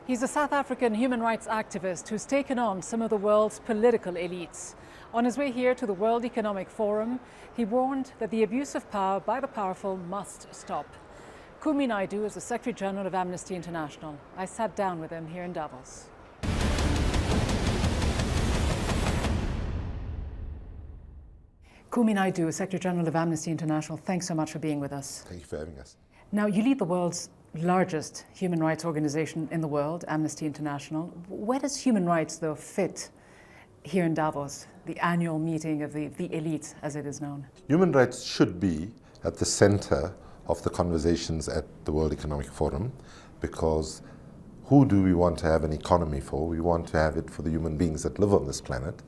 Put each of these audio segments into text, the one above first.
He's a South African human rights activist who's taken on some of the world's political elites. On his way here to the World Economic Forum, he warned that the abuse of power by the powerful must stop. Kumi Naidoo is the Secretary General of Amnesty International. I sat down with him here in Davos. Kumi Naidoo, Secretary General of Amnesty International, thanks so much for being with us. Thank you for having us. Now, you lead the world's largest human rights organization in the world, Amnesty International. Where does human rights, though, fit here in Davos, the annual meeting of the elite, as it is known? Human rights should be at the center of the conversations at the World Economic Forum, because who do we want to have an economy for? We want to have it for the human beings that live on this planet.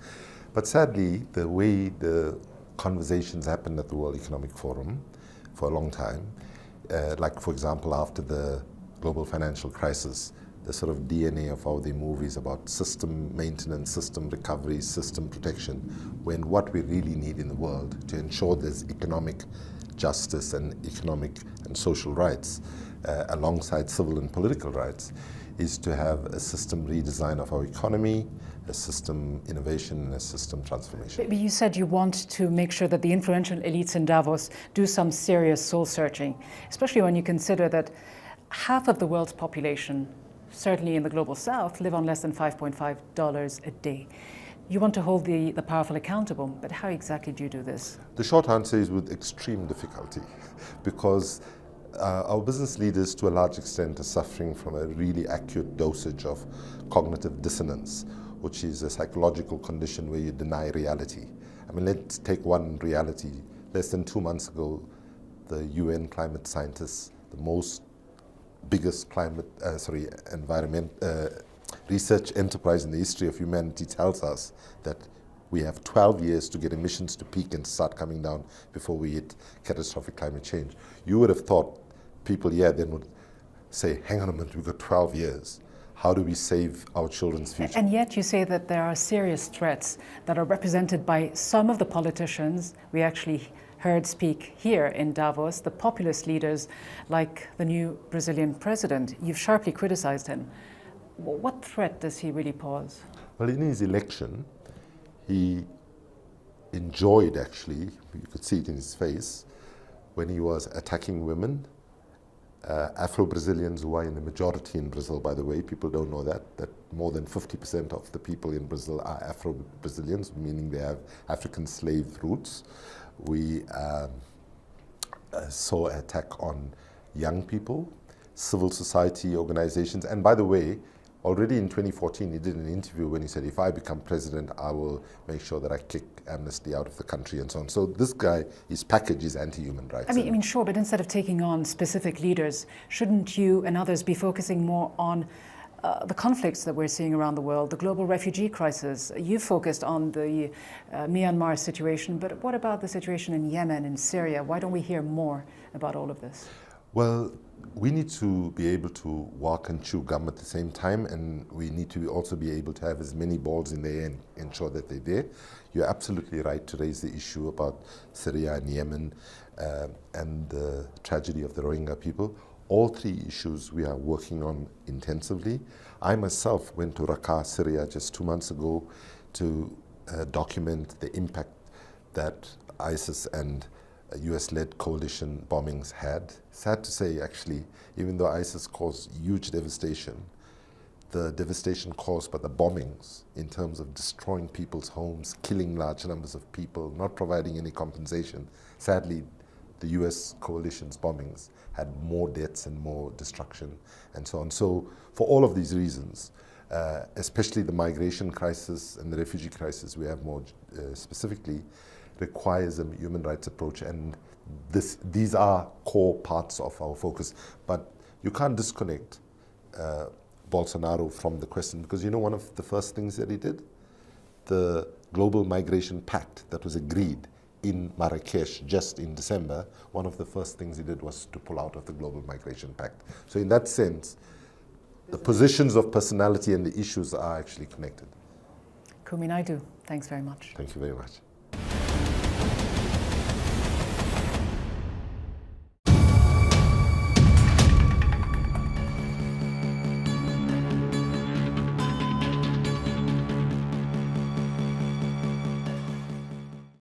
But sadly, the way the conversations happened at the World Economic Forum for a long time, like, for example, after the global financial crisis, the sort of DNA of how they move is about system maintenance, system recovery, system protection, when what we really need in the world to ensure there's economic justice and economic and social rights alongside civil and political rights is to have a system redesign of our economy, a system innovation, and a system transformation. But you said you want to make sure that the influential elites in Davos do some serious soul searching, especially when you consider that half of the world's population, certainly in the global south, live on less than $5.5 a day. You want to hold the powerful accountable, but how exactly do you do this? The short answer is with extreme difficulty, because our business leaders, to a large extent, are suffering from a really acute dosage of cognitive dissonance, which is a psychological condition where you deny reality. I mean, let's take one reality. Less than 2 months ago, the UN climate scientists, the biggest environment research enterprise in the history of humanity, tells us that we have 12 years to get emissions to peak and start coming down before we hit catastrophic climate change. You would have thought people here then would say, hang on a minute, we've got 12 years. How do we save our children's future? And yet you say that there are serious threats that are represented by some of the politicians we actually heard speak here in Davos, the populist leaders like the new Brazilian president. You've sharply criticized him. What threat does he really pose? Well, in his election, he enjoyed, actually, you could see it in his face, when he was attacking women, Afro-Brazilians, who are in the majority in Brazil, by the way. People don't know that more than 50% of the people in Brazil are Afro-Brazilians, meaning they have African slave roots. We saw an attack on young people, civil society organizations, and by the way, already in 2014, he did an interview when he said, if I become president, I will make sure that I kick Amnesty out of the country and so on. So this guy, his package is anti-human rights. I mean, sure, but instead of taking on specific leaders, shouldn't you and others be focusing more on the conflicts that we're seeing around the world, the global refugee crisis? You focused on the Myanmar situation, but what about the situation in Yemen and Syria? Why don't we hear more about all of this? Well, we need to be able to walk and chew gum at the same time, and we need to also be able to have as many balls in the air and ensure that they're there. You're absolutely right to raise the issue about Syria and Yemen and the tragedy of the Rohingya people. All three issues we are working on intensively. I myself went to Raqqa, Syria, just 2 months ago to document the impact that ISIS and US-led coalition bombings had. Sad to say, actually, even though ISIS caused huge devastation, the devastation caused by the bombings in terms of destroying people's homes, killing large numbers of people, not providing any compensation, sadly, the US coalition's bombings had more deaths and more destruction and so on. So for all of these reasons, especially the migration crisis and the refugee crisis we have more specifically, requires a human rights approach, and these are core parts of our focus. But you can't disconnect Bolsonaro from the question, because you know one of the first things that he did? The Global Migration Pact that was agreed in Marrakesh just in December, one of the first things he did was to pull out of the Global Migration Pact. So in that sense, the positions of personality and the issues are actually connected. Kumi Naidoo, thanks very much. Thank you very much.